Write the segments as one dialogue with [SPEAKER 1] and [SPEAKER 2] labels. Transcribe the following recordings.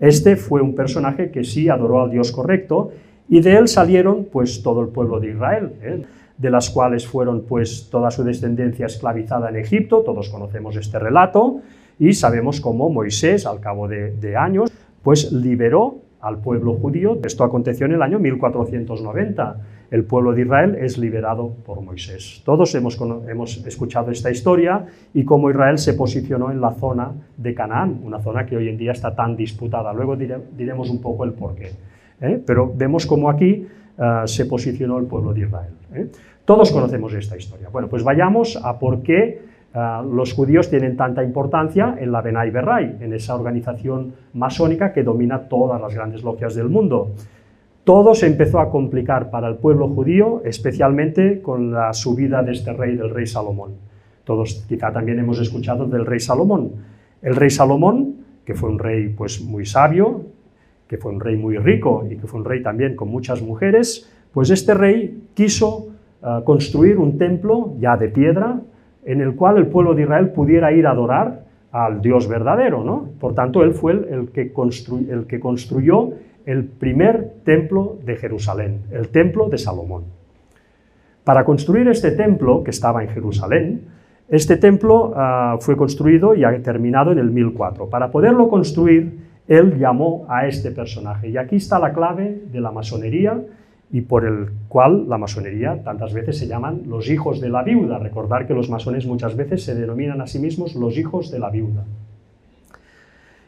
[SPEAKER 1] Este fue un personaje que sí adoró al Dios correcto, y de él salieron pues todo el pueblo de Israel, de las cuales fueron pues toda su descendencia esclavizada en Egipto. Todos conocemos este relato, y sabemos cómo Moisés, al cabo de años, pues liberó al pueblo judío. Esto aconteció en el año 1490. El pueblo de Israel es liberado por Moisés. Todos hemos escuchado esta historia y cómo Israel se posicionó en la zona de Canaán, una zona que hoy en día está tan disputada. Luego diremos un poco el porqué. Pero vemos cómo aquí se posicionó el pueblo de Israel. Todos conocemos esta historia. Bueno, pues vayamos a por qué los judíos tienen tanta importancia en la Benay Berray, en esa organización masónica que domina todas las grandes logias del mundo. Todo se empezó a complicar para el pueblo judío, especialmente con la subida de este rey, del rey Salomón. Todos quizá también hemos escuchado del rey Salomón. El rey Salomón, que fue un rey pues muy sabio, que fue un rey muy rico y que fue un rey también con muchas mujeres, pues este rey quiso construir un templo ya de piedra, en el cual el pueblo de Israel pudiera ir a adorar al Dios verdadero, ¿no? Por tanto, él fue el que construyó el primer templo de Jerusalén, el templo de Salomón. Para construir este templo, que estaba en Jerusalén, este templo fue construido y terminado en el 1004. Para poderlo construir, él llamó a este personaje, y aquí está la clave de la masonería, y por el cual la masonería tantas veces se llaman los hijos de la viuda. Recordar que los masones muchas veces se denominan a sí mismos los hijos de la viuda.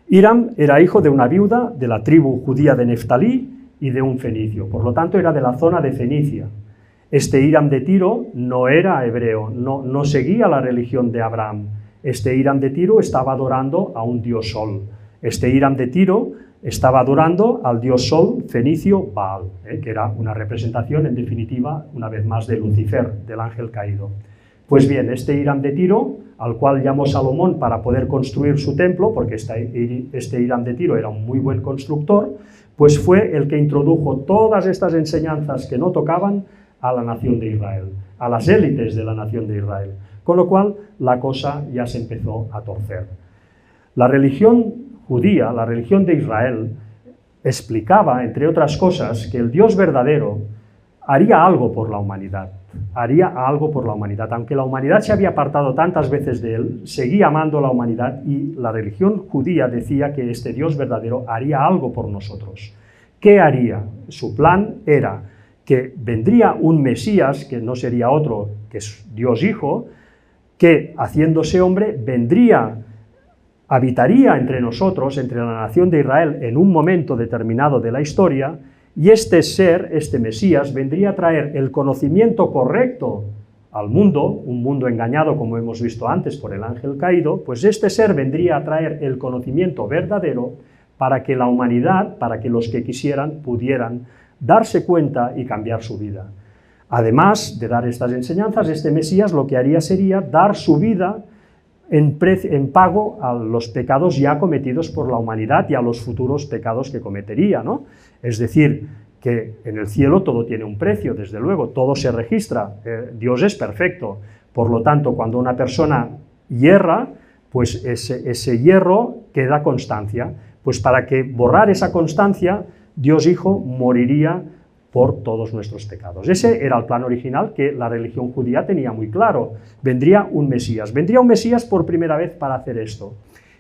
[SPEAKER 1] Hiram era hijo de una viuda de la tribu judía de Neftalí y de un fenicio, por lo tanto era de la zona de Fenicia. Este Hiram de Tiro no era hebreo, no seguía la religión de Abraham. Este Hiram de Tiro estaba adorando a un dios Sol. Este Hiram de Tiro estaba adorando al dios Sol fenicio Baal, que era una representación, en definitiva, una vez más, de Lucifer, del ángel caído. Pues bien, este Hiram de Tiro, al cual llamó Salomón para poder construir su templo, porque este Hiram de Tiro era un muy buen constructor, pues fue el que introdujo todas estas enseñanzas que no tocaban a la nación de Israel, a las élites de la nación de Israel, con lo cual la cosa ya se empezó a torcer. La religión judía, la religión de Israel, explicaba, entre otras cosas, que el Dios verdadero haría algo por la humanidad, aunque la humanidad se había apartado tantas veces de él, seguía amando a la humanidad, y la religión judía decía que este Dios verdadero haría algo por nosotros. ¿Qué haría? Su plan era que vendría un Mesías, que no sería otro que es Dios Hijo, que haciéndose hombre habitaría entre nosotros, entre la nación de Israel, en un momento determinado de la historia, y este ser, este Mesías, vendría a traer el conocimiento correcto al mundo, un mundo engañado, como hemos visto antes, por el ángel caído. Pues este ser vendría a traer el conocimiento verdadero para que la humanidad, para que los que quisieran, pudieran darse cuenta y cambiar su vida. Además de dar estas enseñanzas, este Mesías lo que haría sería dar su vida en pago a los pecados ya cometidos por la humanidad y a los futuros pecados que cometería, ¿no? Es decir, que en el cielo todo tiene un precio, desde luego, todo se registra, Dios es perfecto, por lo tanto, cuando una persona hierra, pues ese hierro queda constancia, pues para que borrar esa constancia, Dios Hijo moriría por todos nuestros pecados. Ese era el plan original que la religión judía tenía muy claro. Vendría un Mesías por primera vez para hacer esto,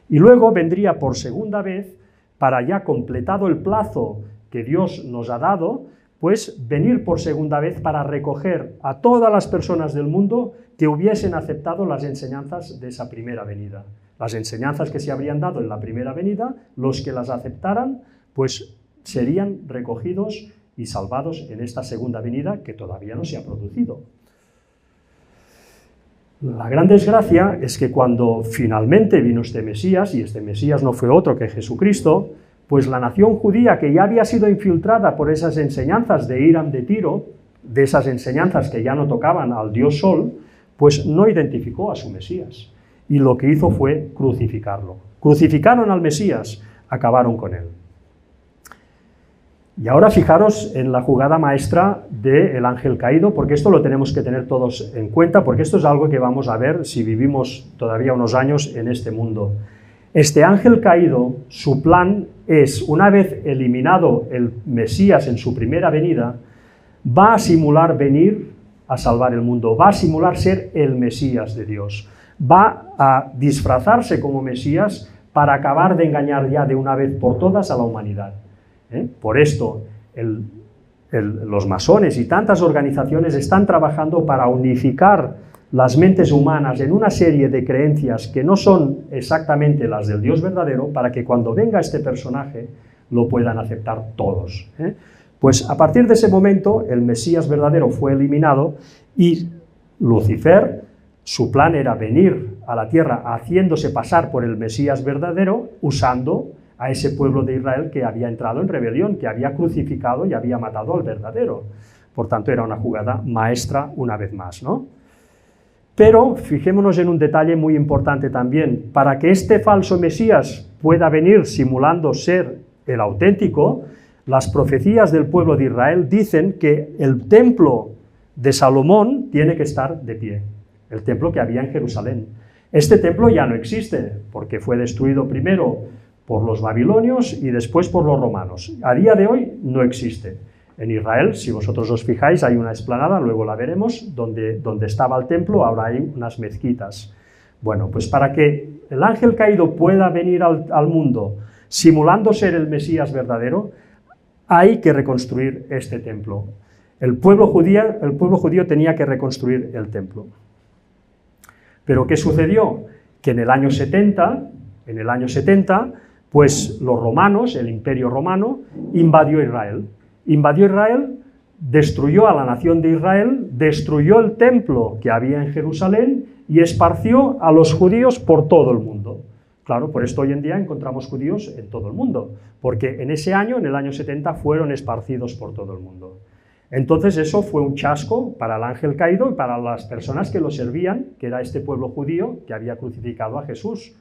[SPEAKER 1] y luego vendría por segunda vez para, ya completado el plazo que Dios nos ha dado, pues venir por segunda vez para recoger a todas las personas del mundo que hubiesen aceptado las enseñanzas de esa primera venida. Las enseñanzas que se habrían dado en la primera venida, los que las aceptaran, pues serían recogidos y salvados en esta segunda venida, que todavía no se ha producido. La gran desgracia es que cuando finalmente vino este Mesías, y este Mesías no fue otro que Jesucristo, pues la nación judía, que ya había sido infiltrada por esas enseñanzas de Hiram de Tiro, de esas enseñanzas que ya no tocaban al dios Sol, pues no identificó a su Mesías, y lo que hizo fue crucificarlo. Crucificaron al Mesías, acabaron con él. Y ahora fijaros en la jugada maestra del ángel caído, porque esto lo tenemos que tener todos en cuenta, porque esto es algo que vamos a ver si vivimos todavía unos años en este mundo. Este ángel caído, su plan es, una vez eliminado el Mesías en su primera venida, va a simular venir a salvar el mundo, va a simular ser el Mesías de Dios, va a disfrazarse como Mesías para acabar de engañar ya de una vez por todas a la humanidad. Por esto, los masones y tantas organizaciones están trabajando para unificar las mentes humanas en una serie de creencias que no son exactamente las del Dios verdadero, para que cuando venga este personaje lo puedan aceptar todos. Pues a partir de ese momento el Mesías verdadero fue eliminado y Lucifer, su plan era venir a la tierra haciéndose pasar por el Mesías verdadero, usando a ese pueblo de Israel que había entrado en rebelión, que había crucificado y había matado al verdadero. Por tanto, era una jugada maestra una vez más, ¿no? Pero fijémonos en un detalle muy importante también. Para que este falso Mesías pueda venir simulando ser el auténtico, las profecías del pueblo de Israel dicen que el templo de Salomón tiene que estar de pie, el templo que había en Jerusalén. Este templo ya no existe, porque fue destruido primero por los babilonios y después por los romanos. A día de hoy no existe. En Israel, si vosotros os fijáis, hay una explanada, luego la veremos, donde estaba el templo, ahora hay unas mezquitas. Bueno, pues para que el ángel caído pueda venir al mundo simulando ser el Mesías verdadero, hay que reconstruir este templo. El pueblo judío tenía que reconstruir el templo. Pero ¿qué sucedió? Que en el año 70, pues los romanos, el imperio romano, invadió Israel. Invadió Israel, destruyó a la nación de Israel, destruyó el templo que había en Jerusalén y esparció a los judíos por todo el mundo. Claro, por esto hoy en día encontramos judíos en todo el mundo, porque en ese año, en el año 70, fueron esparcidos por todo el mundo. Entonces eso fue un chasco para el ángel caído y para las personas que lo servían, que era este pueblo judío que había crucificado a Jesús.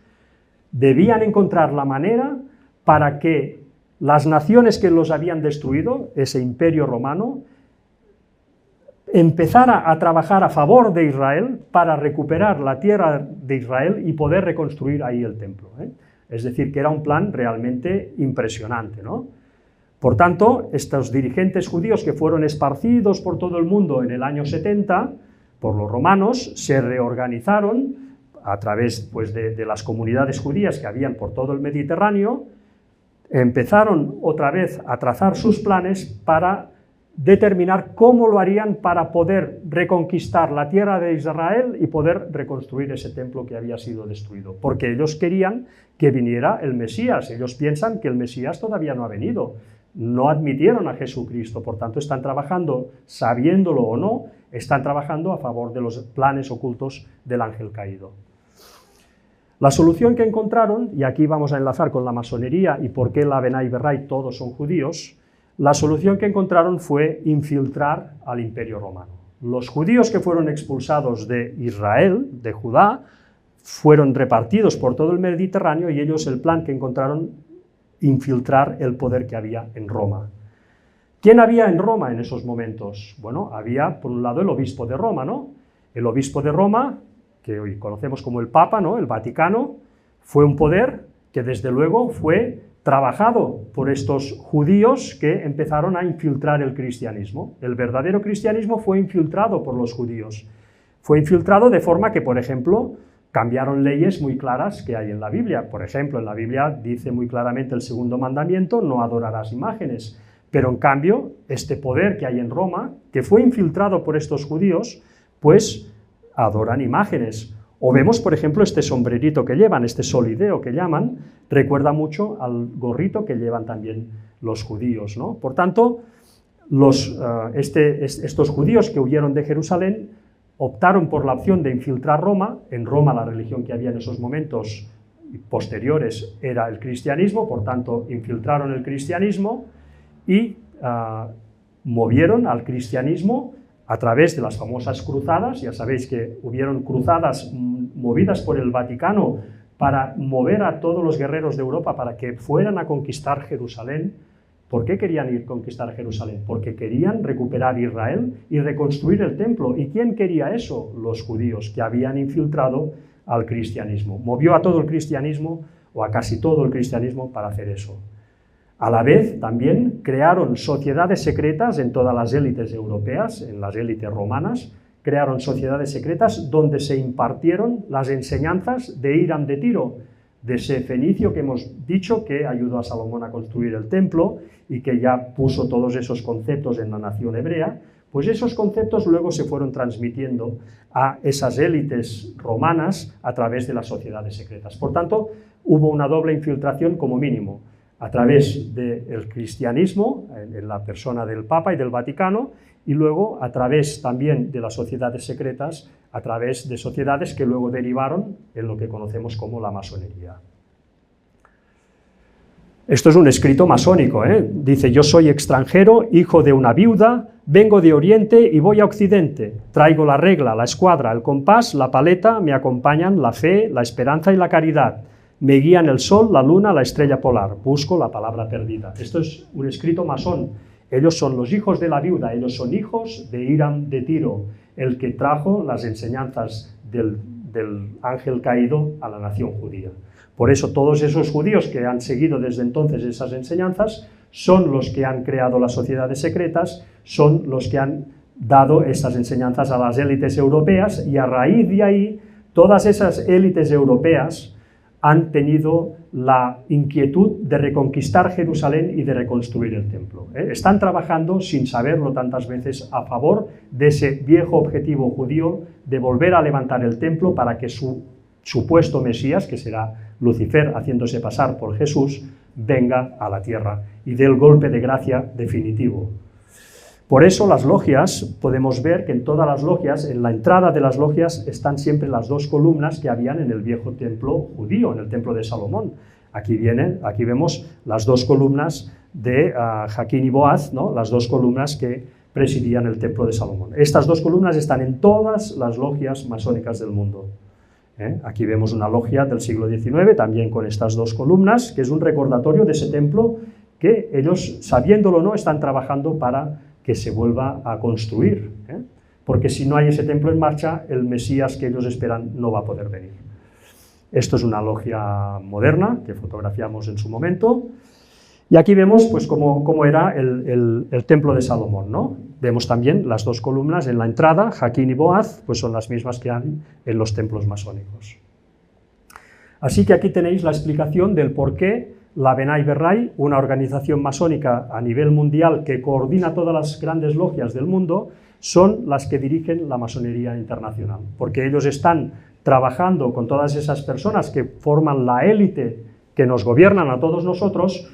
[SPEAKER 1] Debían encontrar la manera para que las naciones que los habían destruido, ese imperio romano, empezara a trabajar a favor de Israel para recuperar la tierra de Israel y poder reconstruir ahí el templo. Es decir, que era un plan realmente impresionante, ¿no? Por tanto, estos dirigentes judíos que fueron esparcidos por todo el mundo en el año 70 por los romanos, se reorganizaron a través pues, de las comunidades judías que habían por todo el Mediterráneo, empezaron otra vez a trazar sus planes para determinar cómo lo harían para poder reconquistar la tierra de Israel y poder reconstruir ese templo que había sido destruido, porque ellos querían que viniera el Mesías. Ellos piensan que el Mesías todavía no ha venido, no admitieron a Jesucristo, por tanto están trabajando, sabiéndolo o no, están trabajando a favor de los planes ocultos del ángel caído. La solución que encontraron, y aquí vamos a enlazar con la masonería y por qué la Benay Berray todos son judíos, la solución que encontraron fue infiltrar al imperio romano. Los judíos que fueron expulsados de Israel, de Judá, fueron repartidos por todo el Mediterráneo y ellos el plan que encontraron, infiltrar el poder que había en Roma. ¿Quién había en Roma en esos momentos? Bueno, había por un lado el obispo de Roma, ¿no? El obispo de Roma, que hoy conocemos como el Papa, ¿no? El Vaticano, fue un poder que desde luego fue trabajado por estos judíos que empezaron a infiltrar el cristianismo. El verdadero cristianismo fue infiltrado por los judíos. Fue infiltrado de forma que, por ejemplo, cambiaron leyes muy claras que hay en la Biblia. Por ejemplo, en la Biblia dice muy claramente el segundo mandamiento, no adorarás imágenes. Pero en cambio, este poder que hay en Roma, que fue infiltrado por estos judíos, pues adoran imágenes. O vemos, por ejemplo, este sombrerito que llevan, este solideo que llaman, recuerda mucho al gorrito que llevan también los judíos, ¿no? Por tanto, estos judíos que huyeron de Jerusalén optaron por la opción de infiltrar Roma. En Roma la religión que había en esos momentos posteriores era el cristianismo, por tanto infiltraron el cristianismo y movieron al cristianismo a través de las famosas cruzadas. Ya sabéis que hubieron cruzadas movidas por el Vaticano para mover a todos los guerreros de Europa para que fueran a conquistar Jerusalén. ¿Por qué querían ir a conquistar Jerusalén? Porque querían recuperar Israel y reconstruir el templo. ¿Y quién quería eso? Los judíos, que habían infiltrado al cristianismo. Movió a todo el cristianismo o a casi todo el cristianismo para hacer eso. A la vez, también crearon sociedades secretas en todas las élites europeas, en las élites romanas, crearon sociedades secretas donde se impartieron las enseñanzas de Hiram de Tiro, de ese fenicio que hemos dicho que ayudó a Salomón a construir el templo y que ya puso todos esos conceptos en la nación hebrea. Pues esos conceptos luego se fueron transmitiendo a esas élites romanas a través de las sociedades secretas. Por tanto, hubo una doble infiltración como mínimo, a través del cristianismo, en la persona del Papa y del Vaticano, y luego a través también de las sociedades secretas, a través de sociedades que luego derivaron en lo que conocemos como la masonería. Esto es un escrito masónico, dice: yo soy extranjero, hijo de una viuda, vengo de Oriente y voy a Occidente, traigo la regla, la escuadra, el compás, la paleta, me acompañan la fe, la esperanza y la caridad, me guían el sol, la luna, la estrella polar, busco la palabra perdida. Esto es un escrito masón. Ellos son los hijos de la viuda, ellos son hijos de Hiram de Tiro, el que trajo las enseñanzas del ángel caído a la nación judía. Por eso todos esos judíos que han seguido desde entonces esas enseñanzas son los que han creado las sociedades secretas, son los que han dado estas enseñanzas a las élites europeas, y a raíz de ahí todas esas élites europeas han tenido la inquietud de reconquistar Jerusalén y de reconstruir el templo. Están trabajando, sin saberlo tantas veces, a favor de ese viejo objetivo judío de volver a levantar el templo para que su supuesto Mesías, que será Lucifer haciéndose pasar por Jesús, venga a la tierra y dé el golpe de gracia definitivo. Por eso las logias, podemos ver que en todas las logias, en la entrada de las logias, están siempre las dos columnas que habían en el viejo templo judío, en el templo de Salomón. Aquí vemos las dos columnas de Jaquín y Boaz, ¿no? Las dos columnas que presidían el templo de Salomón. Estas dos columnas están en todas las logias masónicas del mundo. Aquí vemos una logia del siglo XIX, también con estas dos columnas, que es un recordatorio de ese templo que ellos, sabiéndolo o no, están trabajando para que se vuelva a construir, porque si no hay ese templo en marcha, el Mesías que ellos esperan no va a poder venir. Esto es una logia moderna que fotografiamos en su momento, y aquí vemos pues, cómo era el templo de Salomón, ¿no? Vemos también las dos columnas en la entrada, Jaquín y Boaz, pues son las mismas que hay en los templos masónicos. Así que aquí tenéis la explicación del por qué la Benay Berray, una organización masónica a nivel mundial que coordina todas las grandes logias del mundo, son las que dirigen la masonería internacional, porque ellos están trabajando con todas esas personas que forman la élite que nos gobiernan a todos nosotros,